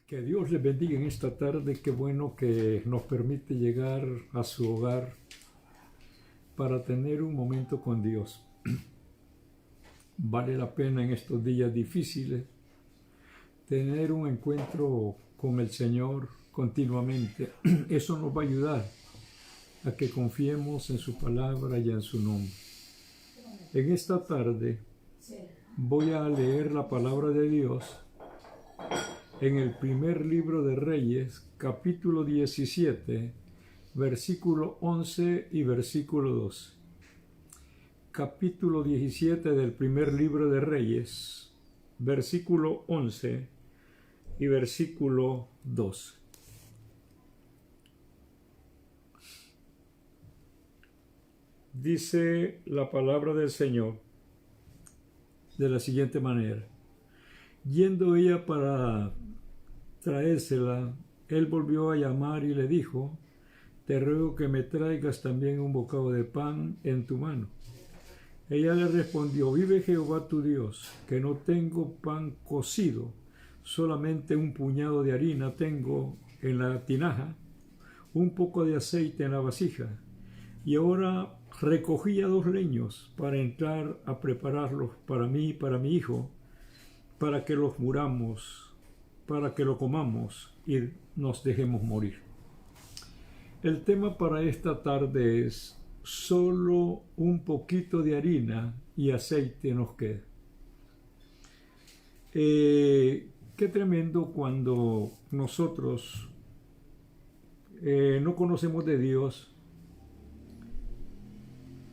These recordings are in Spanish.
Que Dios les bendiga en esta tarde. Qué bueno que nos permite llegar a su hogar para tener un momento con Dios. Vale la pena en estos días difíciles tener un encuentro con el Señor continuamente. Eso nos va a ayudar a que confiemos en su palabra y en su nombre. En esta tarde voy a leer la palabra de Dios en el primer libro de Reyes, capítulo 17, versículo 11 y versículo 12. Capítulo 17 del primer libro de Reyes, versículo 11 y versículo 12. Dice la palabra del Señor de la siguiente manera: yendo ella para traérsela, él volvió a llamar y le dijo: te ruego que me traigas también un bocado de pan en tu mano. Ella le respondió: vive Jehová tu Dios, que no tengo pan cocido, solamente un puñado de harina tengo en la tinaja, un poco de aceite en la vasija, y ahora recogía 2 leños para entrar a prepararlos para mí y para mi hijo, para que los muramos, para que lo comamos y nos dejemos morir. El tema para esta tarde es: solo un poquito de harina y aceite nos queda. Qué tremendo cuando nosotros no conocemos de Dios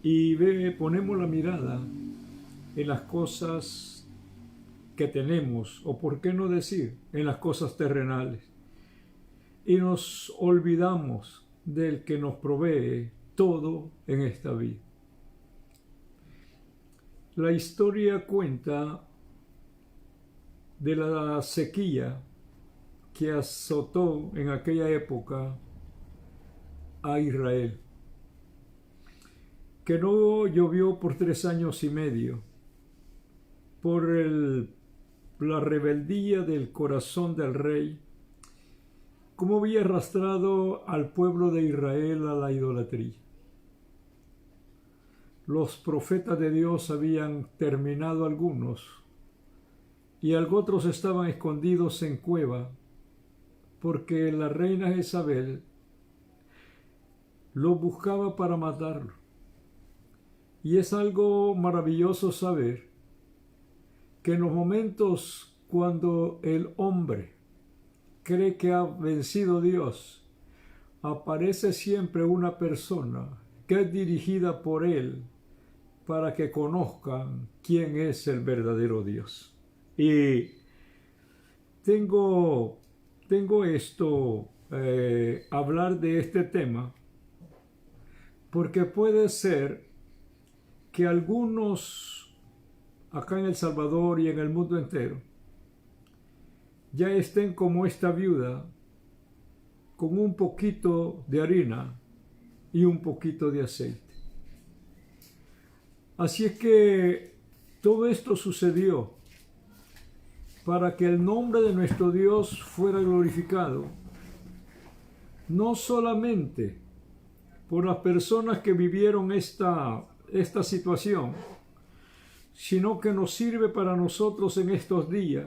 y ponemos la mirada en las cosas que tenemos, o por qué no decir, en las cosas terrenales, y nos olvidamos del que nos provee todo en esta vida. La historia cuenta de la sequía que azotó en aquella época a Israel, que no llovió por 3 años y medio, por la rebeldía del corazón del rey, cómo había arrastrado al pueblo de Israel a la idolatría. Los profetas de Dios habían terminado algunos, y otros estaban escondidos en cueva, porque la reina Jezabel lo buscaba para matarlo. Y es algo maravilloso saber que en los momentos cuando el hombre cree que ha vencido a Dios, aparece siempre una persona que es dirigida por él para que conozcan quién es el verdadero Dios. Y tengo esto, hablar de este tema, porque puede ser que algunos acá en El Salvador y en el mundo entero ya estén como esta viuda, con un poquito de harina y un poquito de aceite. Así es que todo esto sucedió para que el nombre de nuestro Dios fuera glorificado, no solamente por las personas que vivieron esta situación, sino que nos sirve para nosotros en estos días,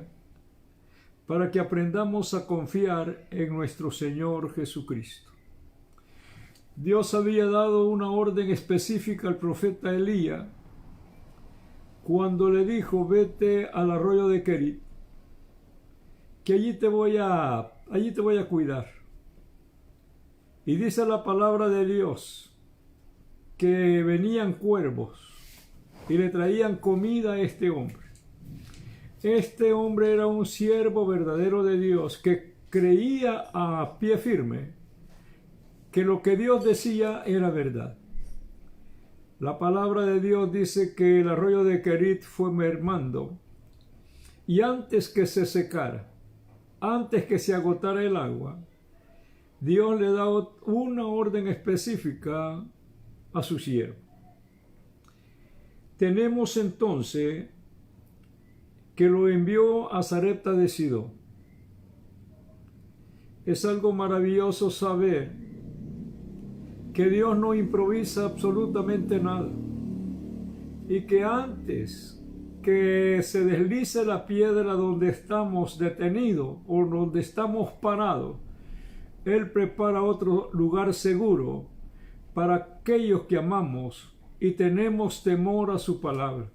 para que aprendamos a confiar en nuestro Señor Jesucristo. Dios había dado una orden específica al profeta Elías cuando le dijo: vete al arroyo de Querit, que allí te voy a cuidar. Y dice la palabra de Dios que venían cuervos y le traían comida a este hombre. Este hombre era un siervo verdadero de Dios que creía a pie firme que lo que Dios decía era verdad. La palabra de Dios dice que el arroyo de Querit fue mermando, y antes que se secara, antes que se agotara el agua, Dios le da una orden específica a su siervo. Tenemos entonces que lo envió a Sarepta de Sidón. Es algo maravilloso saber que Dios no improvisa absolutamente nada y que antes que se deslice la piedra donde estamos detenidos o donde estamos parados, Él prepara otro lugar seguro para aquellos que amamos y tenemos temor a su palabra.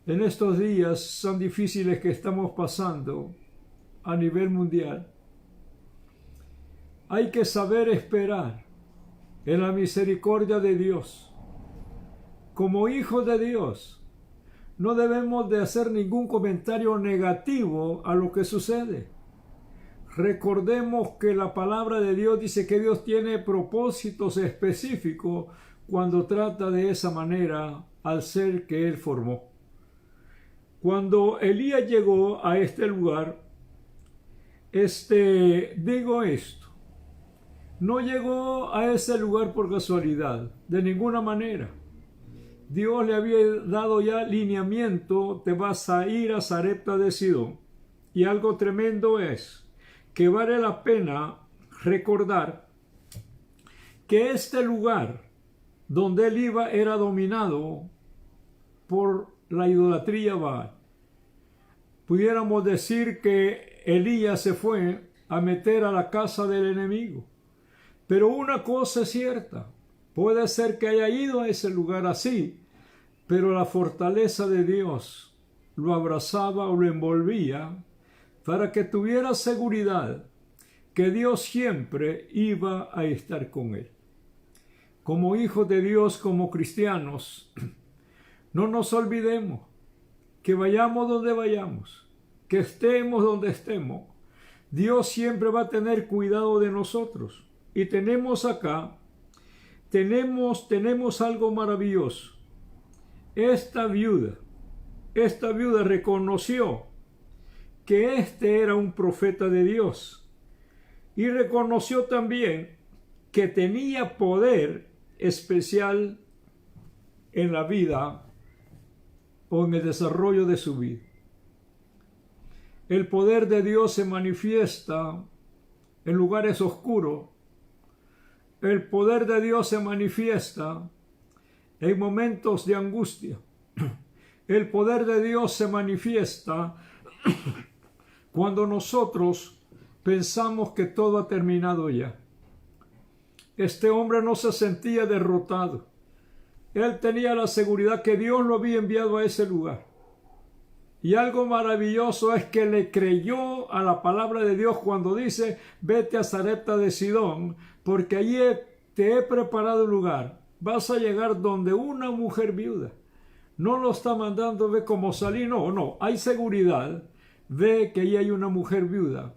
En estos días tan difíciles que estamos pasando a nivel mundial, hay que saber esperar en la misericordia de Dios. Como hijos de Dios, no debemos de hacer ningún comentario negativo a lo que sucede. Recordemos que la palabra de Dios dice que Dios tiene propósitos específicos cuando trata de esa manera al ser que Él formó. Cuando Elías llegó a este lugar, digo esto, no llegó a ese lugar por casualidad, de ninguna manera. Dios le había dado ya lineamiento, te vas a ir a Sarepta de Sidón. Y algo tremendo es que vale la pena recordar que este lugar donde él iba era dominado por la idolatría Baal. Pudiéramos decir que Elías se fue a meter a la casa del enemigo. Pero una cosa es cierta, puede ser que haya ido a ese lugar así, pero la fortaleza de Dios lo abrazaba o lo envolvía para que tuviera seguridad que Dios siempre iba a estar con él. Como hijos de Dios, como cristianos, no nos olvidemos que vayamos donde vayamos, que estemos donde estemos, Dios siempre va a tener cuidado de nosotros. Y tenemos acá, tenemos algo maravilloso. Esta viuda reconoció que este era un profeta de Dios y reconoció también que tenía poder especial en la vida o en el desarrollo de su vida. El poder de Dios se manifiesta en lugares oscuros. El poder de Dios se manifiesta en momentos de angustia. El poder de Dios se manifiesta cuando nosotros pensamos que todo ha terminado ya. Este hombre no se sentía derrotado. Él tenía la seguridad que Dios lo había enviado a ese lugar. Y algo maravilloso es que le creyó a la palabra de Dios cuando dice, vete a Sarepta de Sidón, porque allí te he preparado un lugar. Vas a llegar donde una mujer viuda. No lo está mandando, ve cómo salir, no, hay seguridad. Ve que ahí hay una mujer viuda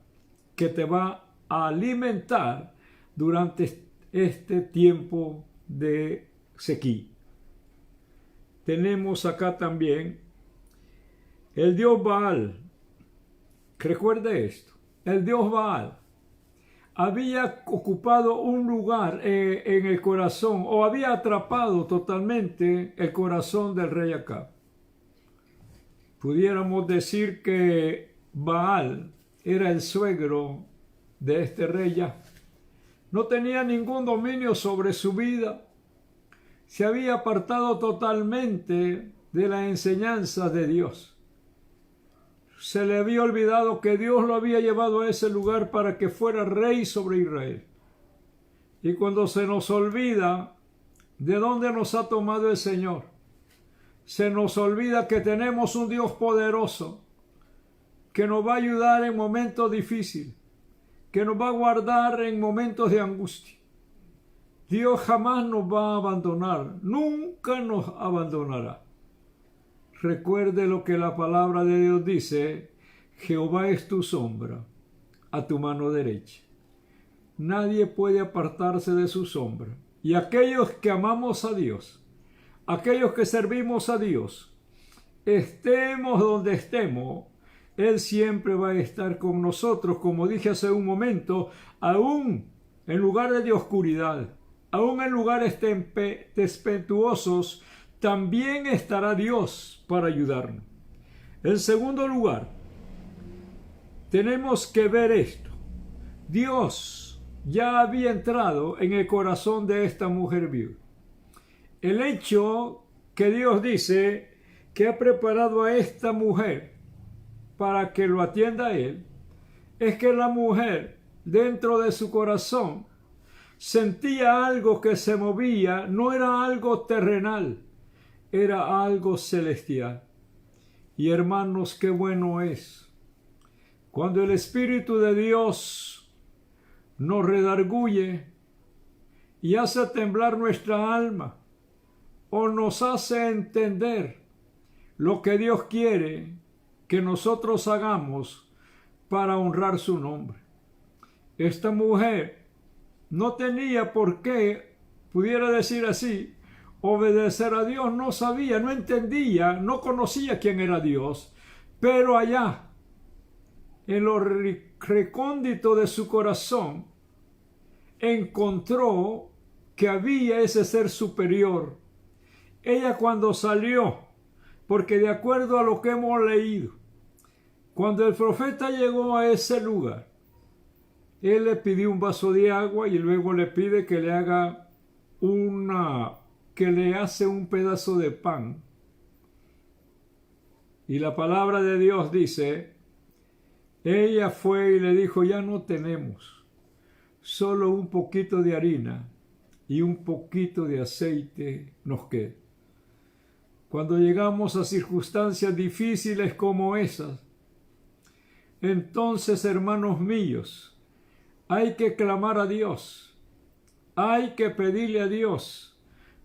que te va a alimentar durante este tiempo de sequía. Tenemos acá también el dios Baal. Recuerde esto, el dios Baal había ocupado un lugar en el corazón o había atrapado totalmente el corazón del rey Acab. Pudiéramos decir que Baal era el suegro de este rey ya. No tenía ningún dominio sobre su vida. Se había apartado totalmente de la enseñanza de Dios. Se le había olvidado que Dios lo había llevado a ese lugar para que fuera rey sobre Israel. Y cuando se nos olvida de dónde nos ha tomado el Señor, se nos olvida que tenemos un Dios poderoso que nos va a ayudar en momentos difíciles, que nos va a guardar en momentos de angustia. Dios jamás nos va a abandonar, nunca nos abandonará. Recuerde lo que la palabra de Dios dice, Jehová es tu sombra a tu mano derecha. Nadie puede apartarse de su sombra. Y aquellos que amamos a Dios, aquellos que servimos a Dios, estemos donde estemos, Él siempre va a estar con nosotros, como dije hace un momento, aún en lugares de oscuridad, aún en lugares tempestuosos, también estará Dios para ayudarnos. En segundo lugar, tenemos que ver esto. Dios ya había entrado en el corazón de esta mujer viuda. El hecho que Dios dice que ha preparado a esta mujer para que lo atienda a él, es que la mujer dentro de su corazón sentía algo que se movía, no era algo terrenal, era algo celestial. Y hermanos, qué bueno es cuando el Espíritu de Dios nos redarguye y hace temblar nuestra alma o nos hace entender lo que Dios quiere que nosotros hagamos para honrar su nombre. Esta mujer no tenía por qué, pudiera decir así, obedecer a Dios. No sabía, no entendía, no conocía quién era Dios, pero allá, en lo recóndito de su corazón, encontró que había ese ser superior. Ella cuando salió, porque de acuerdo a lo que hemos leído, cuando el profeta llegó a ese lugar, él le pidió un vaso de agua y luego le pide que le haga que le hace un pedazo de pan. Y la palabra de Dios dice, ella fue y le dijo, ya no tenemos, solo un poquito de harina y un poquito de aceite nos queda. Cuando llegamos a circunstancias difíciles como esas, entonces, hermanos míos, hay que clamar a Dios, hay que pedirle a Dios,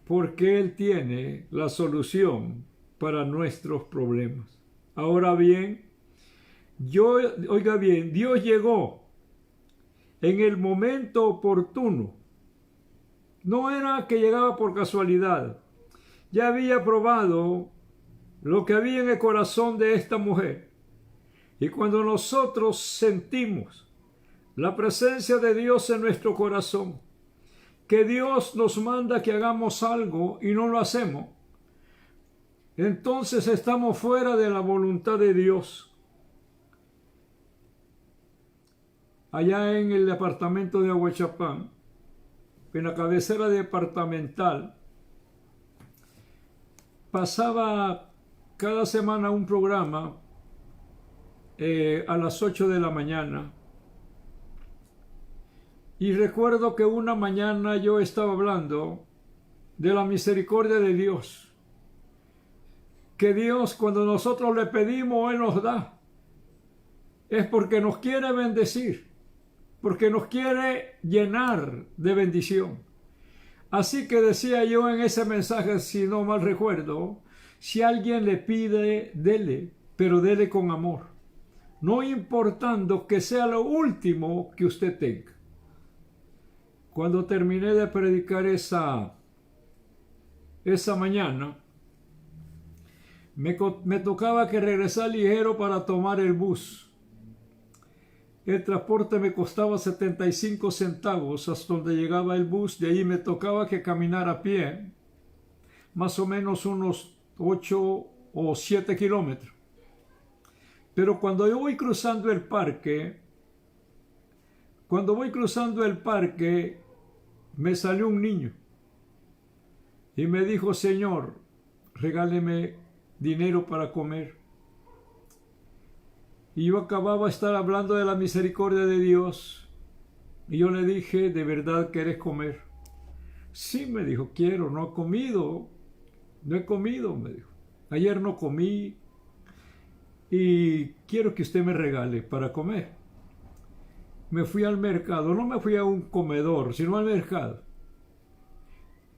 porque Él tiene la solución para nuestros problemas. Ahora bien, oiga bien, Dios llegó en el momento oportuno. No era que llegaba por casualidad. Ya había probado lo que había en el corazón de esta mujer. Y cuando nosotros sentimos la presencia de Dios en nuestro corazón, que Dios nos manda que hagamos algo y no lo hacemos, entonces estamos fuera de la voluntad de Dios. Allá en el departamento de Aguachapán, en la cabecera departamental, pasaba cada semana un programa a las 8 de la mañana. Y recuerdo que una mañana yo estaba hablando de la misericordia de Dios. Que Dios, cuando nosotros le pedimos, Él nos da. Es porque nos quiere bendecir, porque nos quiere llenar de bendición. Así que decía yo en ese mensaje, si no mal recuerdo, si alguien le pide, dele, pero dele con amor, no importando que sea lo último que usted tenga. Cuando terminé de predicar esa mañana, me tocaba que regresar ligero para tomar el bus. El transporte me costaba 75 centavos hasta donde llegaba el bus. De ahí me tocaba que caminar a pie, más o menos unos 8 o 7 kilómetros. Pero cuando yo voy cruzando el parque, me salió un niño y me dijo, Señor, regáleme dinero para comer. Y yo acababa de estar hablando de la misericordia de Dios. Y yo le dije, ¿de verdad quieres comer? Sí, me dijo, quiero, no he comido, me dijo. Ayer no comí y quiero que usted me regale para comer. Me fui al mercado, no me fui a un comedor, sino al mercado.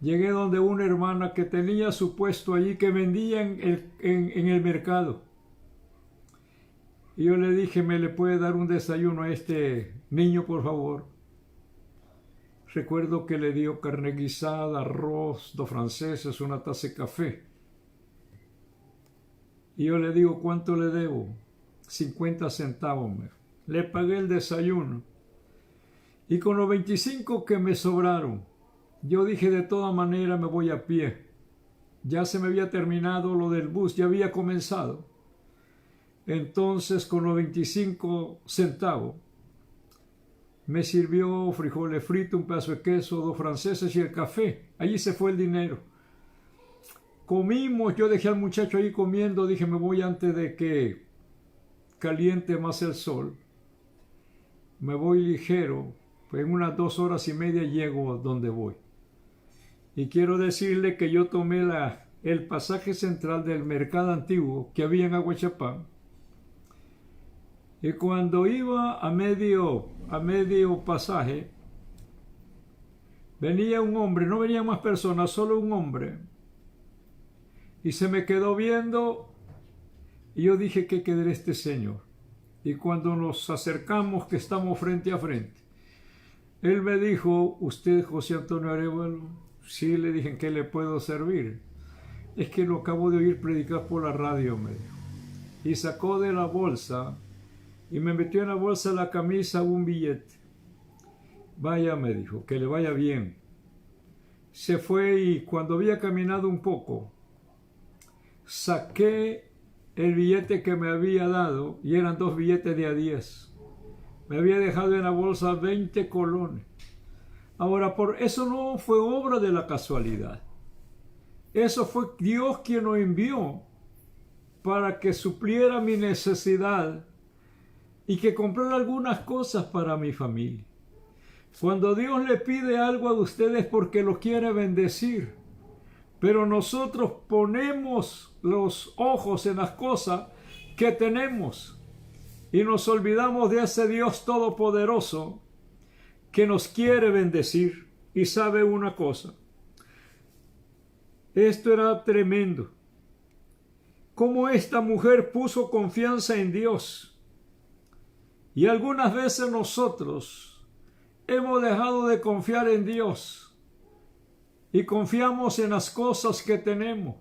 Llegué donde una hermana que tenía su puesto allí, que vendía en el mercado. Y yo le dije, ¿me le puede dar un desayuno a este niño, por favor? Recuerdo que le dio carne guisada, arroz, 2 franceses, una taza de café. Y yo le digo, ¿cuánto le debo? 50 centavos. Le pagué el desayuno. Y con los 25 que me sobraron, yo dije, de toda manera me voy a pie. Ya se me había terminado lo del bus, ya había comenzado. Entonces, con los 25 centavos, Me sirvió frijoles fritos, un pedazo de queso, 2 franceses y el café. Allí se fue el dinero. Comimos, yo dejé al muchacho ahí comiendo, dije me voy antes de que caliente más el sol. Me voy ligero, pues en unas 2 horas y media llego donde voy. Y quiero decirle que yo tomé el pasaje central del mercado antiguo que había en Aguachapán. Y cuando iba a medio pasaje, venía un hombre, no venían más personas, solo un hombre. Y se me quedó viendo y yo dije, ¿qué quedará este señor? Y cuando nos acercamos, que estamos frente a frente, él me dijo, ¿usted José Antonio Arévalo? Sí, le dije, ¿en qué le puedo servir? Es que lo acabo de oír predicar por la radio, me dijo. Y sacó de la bolsa y me metió en la bolsa de la camisa un billete. Vaya, me dijo, que le vaya bien. Se fue y cuando había caminado un poco, saqué el billete que me había dado y eran 2 billetes de a 10. Me había dejado en la bolsa 20 colones. Ahora, por eso no fue obra de la casualidad. Eso fue Dios quien lo envió para que supliera mi necesidad y que comprara algunas cosas para mi familia. Cuando Dios le pide algo a ustedes porque lo quiere bendecir, pero nosotros ponemos los ojos en las cosas que tenemos y nos olvidamos de ese Dios todopoderoso que nos quiere bendecir. Y sabe una cosa, esto era tremendo, cómo esta mujer puso confianza en Dios. Y algunas veces nosotros hemos dejado de confiar en Dios y confiamos en las cosas que tenemos.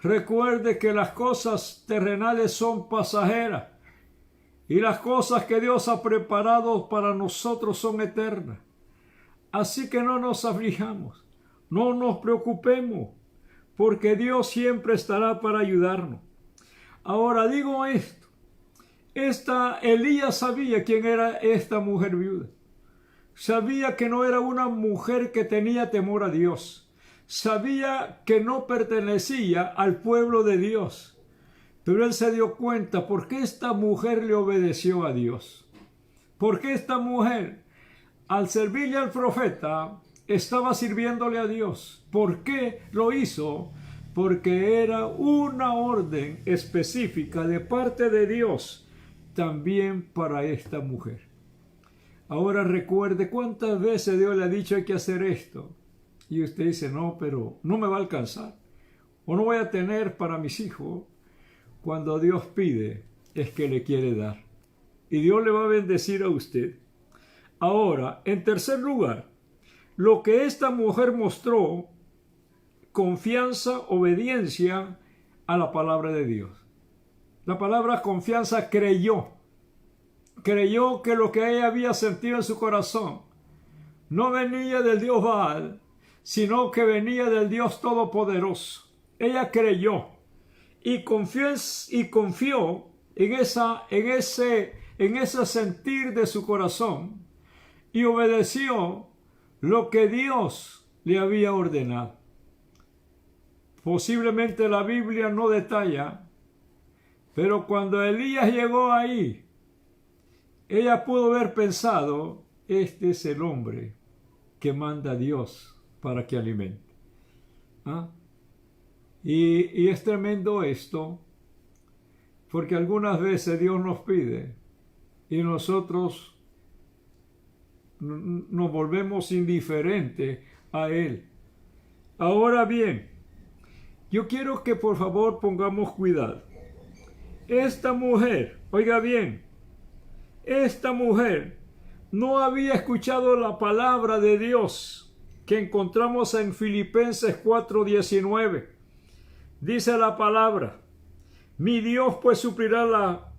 Recuerde que las cosas terrenales son pasajeras y las cosas que Dios ha preparado para nosotros son eternas. Así que no nos aflijamos, no nos preocupemos, porque Dios siempre estará para ayudarnos. Ahora digo esto, Elías sabía quién era esta mujer viuda. Sabía que no era una mujer que tenía temor a Dios. Sabía que no pertenecía al pueblo de Dios. Pero él se dio cuenta por qué esta mujer le obedeció a Dios. ¿Por qué esta mujer, al servirle al profeta, estaba sirviéndole a Dios? ¿Por qué lo hizo? Porque era una orden específica de parte de Dios también para esta mujer. Ahora recuerde cuántas veces Dios le ha dicho hay que hacer esto. Y usted dice, no, pero no me va a alcanzar. O no voy a tener para mis hijos. Cuando Dios pide, es que le quiere dar. Y Dios le va a bendecir a usted. Ahora, en tercer lugar, lo que esta mujer mostró, confianza, obediencia a la palabra de Dios. La palabra confianza creyó que lo que ella había sentido en su corazón no venía del Dios Baal, sino que venía del Dios Todopoderoso. Ella creyó y confió en ese sentir de su corazón y obedeció lo que Dios le había ordenado. Posiblemente la Biblia no detalla, pero cuando Elías llegó ahí, ella pudo haber pensado, este es el hombre que manda a Dios para que alimente. Y es tremendo esto, porque algunas veces Dios nos pide y nosotros nos volvemos indiferentes a Él. Ahora bien, yo quiero que por favor pongamos cuidado. Esta mujer, oiga bien, esta mujer no había escuchado la palabra de Dios que encontramos en Filipenses 4:19. Dice la palabra, mi Dios pues suplirá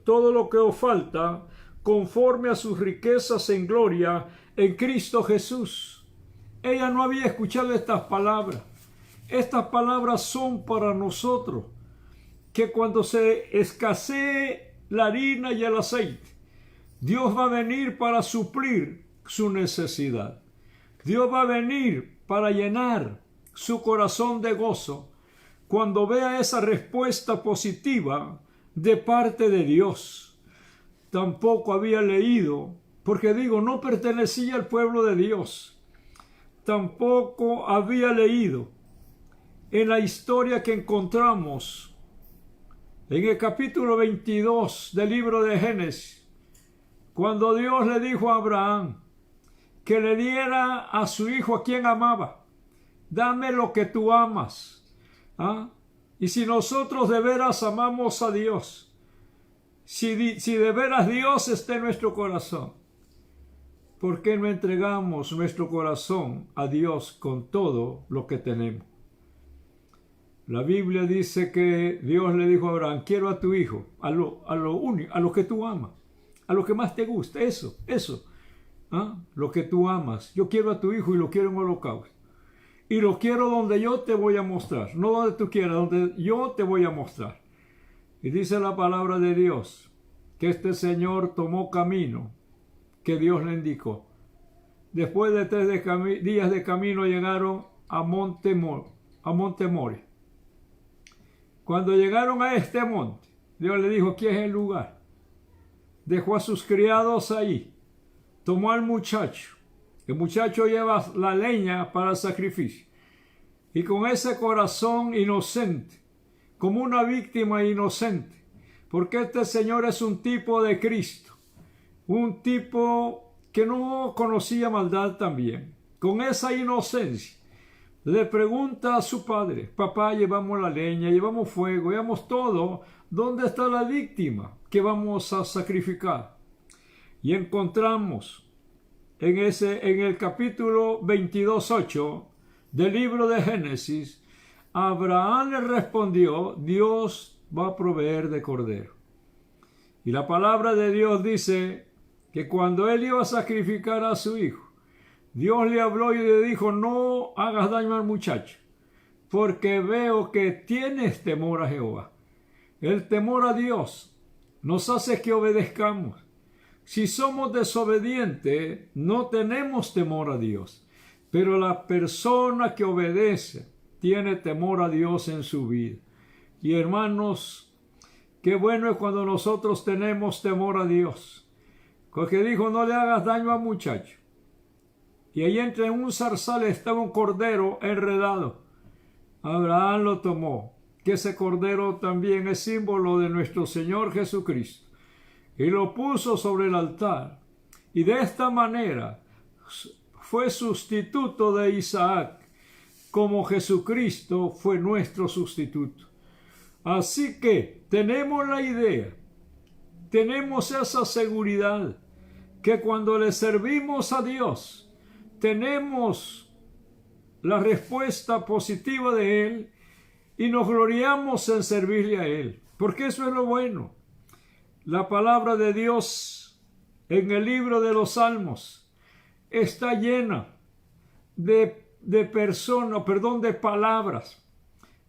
todo lo que os falta conforme a sus riquezas en gloria en Cristo Jesús. Ella no había escuchado estas palabras. Estas palabras son para nosotros, que cuando se escasee la harina y el aceite, Dios va a venir para suplir su necesidad. Dios va a venir para llenar su corazón de gozo cuando vea esa respuesta positiva de parte de Dios. Tampoco había leído, porque digo, no pertenecía al pueblo de Dios. Tampoco había leído en la historia que encontramos en el capítulo 22 del libro de Génesis, cuando Dios le dijo a Abraham que le diera a su hijo a quien amaba. Dame lo que tú amas. Y si nosotros de veras amamos a Dios, si de veras Dios está en nuestro corazón, ¿por qué no entregamos nuestro corazón a Dios con todo lo que tenemos? La Biblia dice que Dios le dijo a Abraham, quiero a tu hijo, a lo que tú amas, a lo que más te gusta, eso, lo que tú amas. Yo quiero a tu hijo y lo quiero en holocausto. Y lo quiero donde yo te voy a mostrar, no donde tú quieras, donde yo te voy a mostrar. Y dice la palabra de Dios que este señor tomó camino que Dios le indicó. Después de 3 días de camino llegaron a Monte Moria. Cuando llegaron a este monte, Dios le dijo, aquí es el lugar. Dejó a sus criados ahí. Tomó al muchacho. El muchacho lleva la leña para el sacrificio. Y con ese corazón inocente, como una víctima inocente, porque este Señor es un tipo de Cristo, un tipo que no conocía maldad también. Con esa inocencia, le pregunta a su padre, papá, llevamos la leña, llevamos fuego, llevamos todo, ¿dónde está la víctima que vamos a sacrificar? Y encontramos en el capítulo 22:8 del libro de Génesis, Abraham le respondió, Dios va a proveer de cordero. Y la palabra de Dios dice que cuando él iba a sacrificar a su hijo, Dios le habló y le dijo, no hagas daño al muchacho, porque veo que tienes temor a Jehová. El temor a Dios nos hace que obedezcamos. Si somos desobedientes, no tenemos temor a Dios. Pero la persona que obedece tiene temor a Dios en su vida. Y hermanos, qué bueno es cuando nosotros tenemos temor a Dios. Porque dijo, no le hagas daño al muchacho. Y ahí entre un zarzal estaba un cordero enredado. Abraham lo tomó, que ese cordero también es símbolo de nuestro Señor Jesucristo. Y lo puso sobre el altar. Y de esta manera fue sustituto de Isaac, como Jesucristo fue nuestro sustituto. Así que tenemos la idea, tenemos esa seguridad, que cuando le servimos a Dios, tenemos la respuesta positiva de Él y nos gloriamos en servirle a Él, porque eso es lo bueno. La palabra de Dios en el libro de los Salmos está llena de palabras,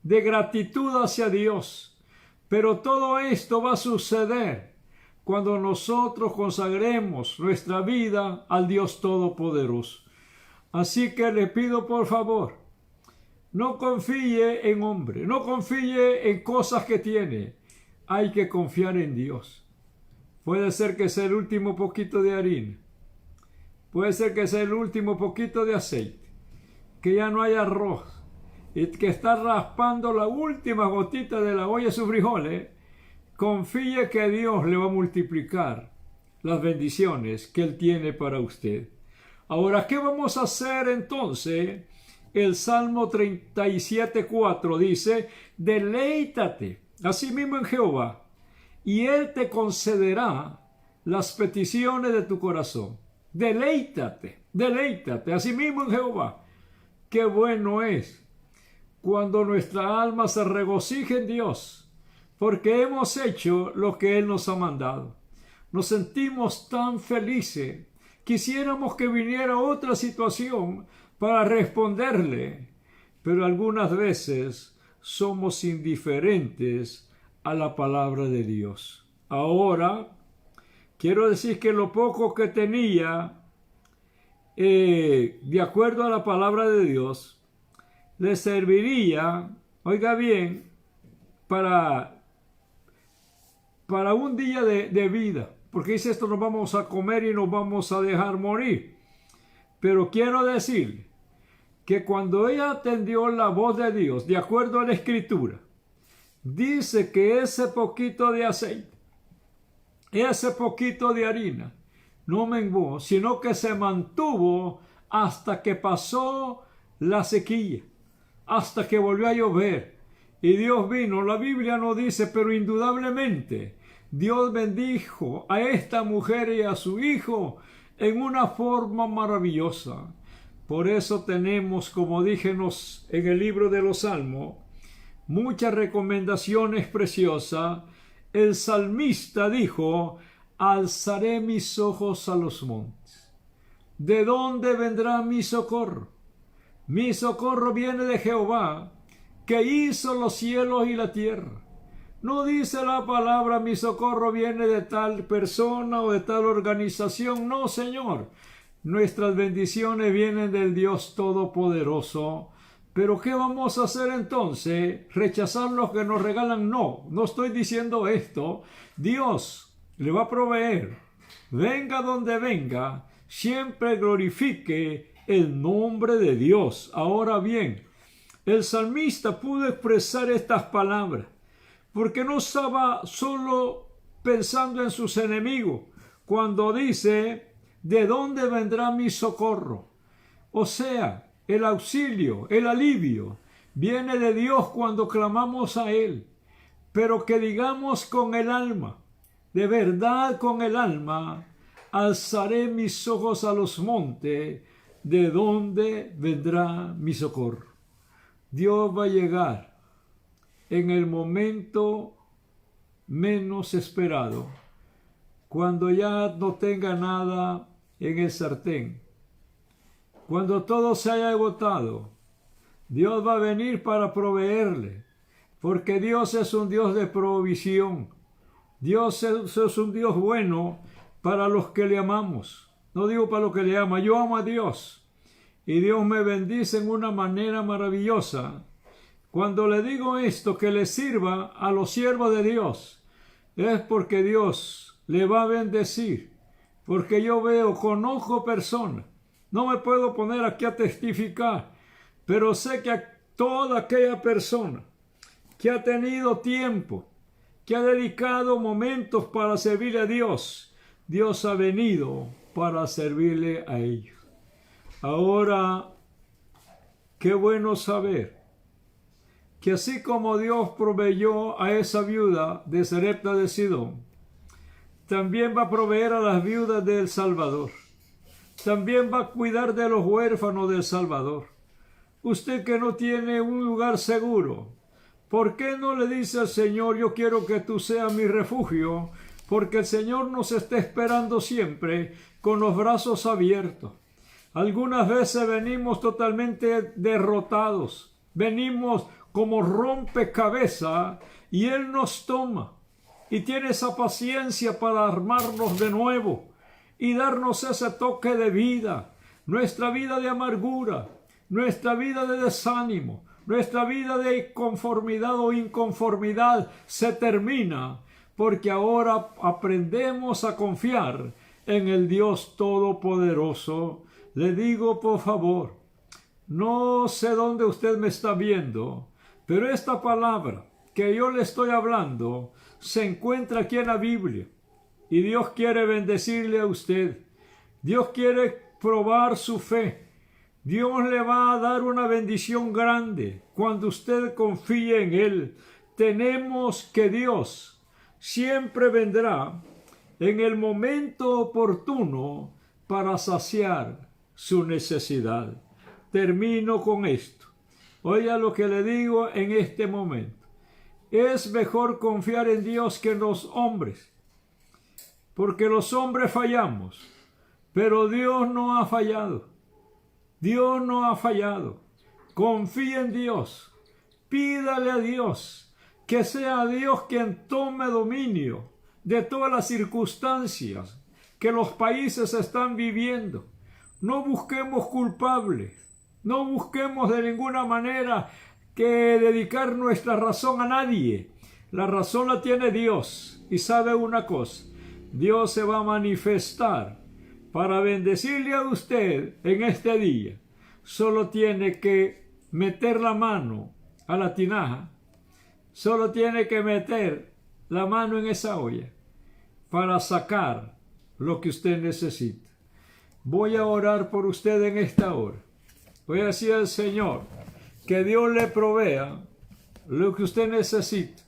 de gratitud hacia Dios. Pero todo esto va a suceder cuando nosotros consagremos nuestra vida al Dios Todopoderoso. Así que le pido por favor, no confíe en hombre, no confíe en cosas que tiene. Hay que confiar en Dios. Puede ser que sea el último poquito de harina. Puede ser que sea el último poquito de aceite. Que ya no hay arroz. Y que está raspando la última gotita de la olla de sus frijoles. Confíe que Dios le va a multiplicar las bendiciones que Él tiene para usted. Ahora, ¿qué vamos a hacer entonces? El Salmo 37:4 dice, deleítate asimismo en Jehová, y Él te concederá las peticiones de tu corazón. Deleítate asimismo en Jehová. Qué bueno es cuando nuestra alma se regocija en Dios, porque hemos hecho lo que Él nos ha mandado. Nos sentimos tan felices. Quisiéramos que viniera otra situación para responderle, pero algunas veces somos indiferentes a la palabra de Dios. Ahora, Quiero decir que lo poco que tenía, de acuerdo a la palabra de Dios, le serviría, oiga bien, para un día de vida. Porque dice esto, nos vamos a comer y nos vamos a dejar morir. Pero quiero decir que cuando ella atendió la voz de Dios, de acuerdo a la Escritura, dice que ese poquito de aceite, ese poquito de harina, no menguó, sino que se mantuvo hasta que pasó la sequía, hasta que volvió a llover. Y Dios vino. La Biblia no dice, pero indudablemente Dios bendijo a esta mujer y a su hijo en una forma maravillosa. Por eso tenemos, como dije en el libro de los Salmos, muchas recomendaciones preciosas. El salmista dijo, alzaré mis ojos a los montes. ¿De dónde vendrá mi socorro? Mi socorro viene de Jehová, que hizo los cielos y la tierra. No dice la palabra, mi socorro viene de tal persona o de tal organización. No, Señor. Nuestras bendiciones vienen del Dios Todopoderoso. Pero ¿qué vamos a hacer entonces? ¿Rechazar los que nos regalan? No, no estoy diciendo esto. Dios le va a proveer. Venga donde venga, siempre glorifique el nombre de Dios. Ahora bien, el salmista pudo expresar estas palabras porque no estaba solo pensando en sus enemigos cuando dice, ¿de dónde vendrá mi socorro? O sea, el auxilio, el alivio, viene de Dios cuando clamamos a Él. Pero que digamos con el alma, de verdad con el alma, alzaré mis ojos a los montes, ¿de dónde vendrá mi socorro? Dios va a llegar en el momento menos esperado, cuando ya no tenga nada en el sartén, cuando todo se haya agotado. Dios va a venir para proveerle, porque Dios es un Dios de provisión. Dios es un Dios bueno para los que le amamos. No digo para los que le aman, yo amo a Dios. Y Dios me bendice en una manera maravillosa. Cuando le digo esto, que le sirva a los siervos de Dios, es porque Dios le va a bendecir. Porque yo conozco personas. No me puedo poner aquí a testificar, pero sé que a toda aquella persona que ha tenido tiempo, que ha dedicado momentos para servirle a Dios, Dios ha venido para servirle a ellos. Ahora, qué bueno saber que así como Dios proveyó a esa viuda de Sarepta de Sidón, también va a proveer a las viudas de El Salvador. También va a cuidar de los huérfanos de El Salvador. Usted que no tiene un lugar seguro, ¿por qué no le dice al Señor, yo quiero que tú seas mi refugio? Porque el Señor nos está esperando siempre con los brazos abiertos. Algunas veces venimos totalmente derrotados. Venimos como rompecabezas y Él nos toma y tiene esa paciencia para armarnos de nuevo y darnos ese toque de vida. Nuestra vida de amargura, nuestra vida de desánimo, nuestra vida de conformidad o inconformidad se termina porque ahora aprendemos a confiar en el Dios Todopoderoso. Le digo, por favor, no sé dónde usted me está viendo, pero esta palabra que yo le estoy hablando se encuentra aquí en la Biblia y Dios quiere bendecirle a usted. Dios quiere probar su fe. Dios le va a dar una bendición grande cuando usted confíe en Él. Tenemos que Dios siempre vendrá en el momento oportuno para saciar su necesidad. Termino con esto. Oiga lo que le digo en este momento. Es mejor confiar en Dios que en los hombres, porque los hombres fallamos, pero Dios no ha fallado. Dios no ha fallado. Confíe en Dios. Pídale a Dios que sea Dios quien tome dominio de todas las circunstancias que los países están viviendo. No busquemos culpables, no busquemos de ninguna manera que dedicar nuestra razón a nadie. La razón la tiene Dios, y sabe una cosa: Dios se va a manifestar para bendecirle a usted en este día. Solo tiene que meter la mano a la tinaja, solo tiene que meter la mano en esa olla para sacar lo que usted necesita. Voy a orar por usted en esta hora. Voy a decir al Señor que Dios le provea lo que usted necesita,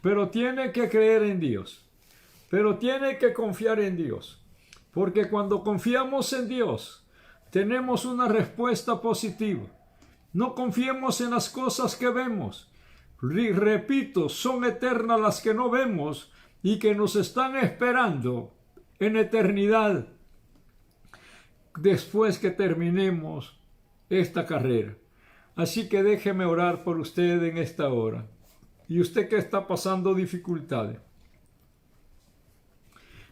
pero tiene que creer en Dios, pero tiene que confiar en Dios, porque cuando confiamos en Dios tenemos una respuesta positiva. No confiemos en las cosas que vemos. Repito, son eternas las que no vemos y que nos están esperando en eternidad después que terminemos esta carrera. Así que déjeme orar por usted en esta hora. Y usted que está pasando dificultades,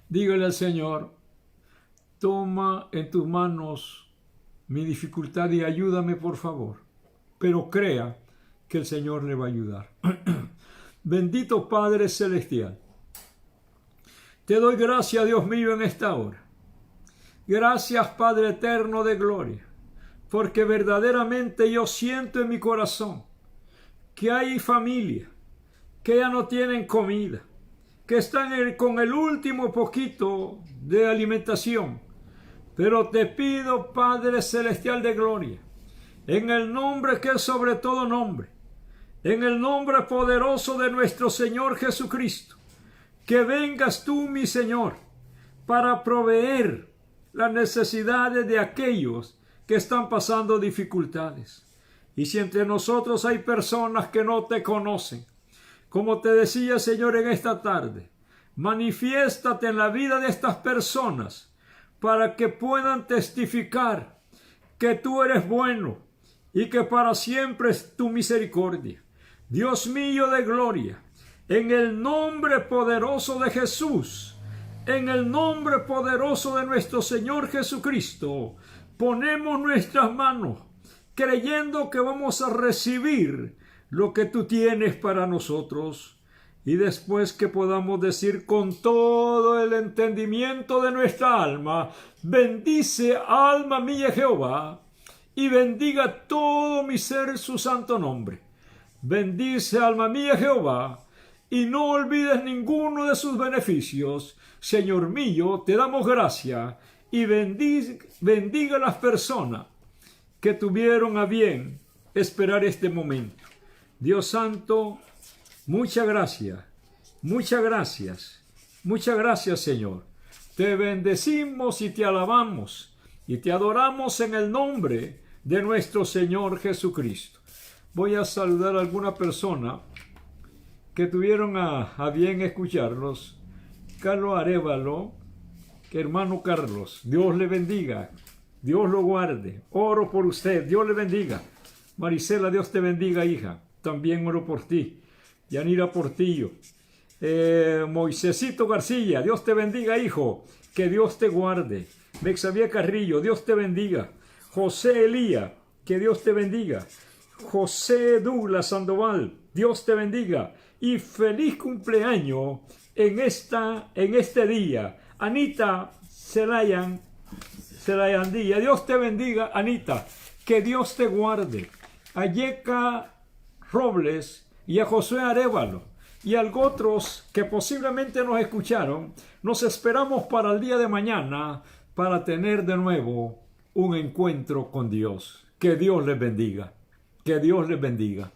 dígale al Señor: toma en tus manos mi dificultad y ayúdame, por favor. Pero crea que el Señor le va a ayudar. Bendito Padre Celestial, te doy gracias, Dios mío, en esta hora. Gracias, Padre eterno de gloria, porque verdaderamente yo siento en mi corazón que hay familia que ya no tienen comida, que están con el último poquito de alimentación. Pero te pido, Padre Celestial de gloria, en el nombre que es sobre todo nombre, en el nombre poderoso de nuestro Señor Jesucristo, que vengas tú, mi Señor, para proveer las necesidades de aquellos que están pasando dificultades. Y si entre nosotros hay personas que no te conocen, como te decía, Señor, en esta tarde, manifiéstate en la vida de estas personas para que puedan testificar que tú eres bueno y que para siempre es tu misericordia. Dios mío de gloria, en el nombre poderoso de Jesús, en el nombre poderoso de nuestro Señor Jesucristo, ponemos nuestras manos creyendo que vamos a recibir lo que tú tienes para nosotros. Y después que podamos decir con todo el entendimiento de nuestra alma: bendice, alma mía, Jehová, y bendiga todo mi ser su santo nombre. Bendice, alma mía, Jehová, y no olvides ninguno de sus beneficios. Señor mío, te damos gracias, y bendiga a las personas que tuvieron a bien esperar este momento. Dios santo, muchas gracias, muchas gracias, muchas gracias, Señor. Te bendecimos y te alabamos y te adoramos en el nombre de nuestro Señor Jesucristo. Voy a saludar a alguna persona que tuvieron a bien escucharlos. Carlos Arévalo, hermano Carlos, Dios le bendiga, Dios lo guarde. Oro por usted, Dios le bendiga. Marisela, Dios te bendiga, hija. También oro por ti. Yanira Portillo. Moisésito García, Dios te bendiga, hijo. Que Dios te guarde. Bexabía Carrillo, Dios te bendiga. José Elía, que Dios te bendiga. José Douglas Sandoval, Dios te bendiga. Y feliz cumpleaños en este día. Anita Celayan Díaz, Dios te bendiga, Anita. Que Dios te guarde. A Yeca Robles y a Josué Arévalo y a otros que posiblemente nos escucharon, nos esperamos para el día de mañana para tener de nuevo un encuentro con Dios. Que Dios les bendiga. Que Dios les bendiga.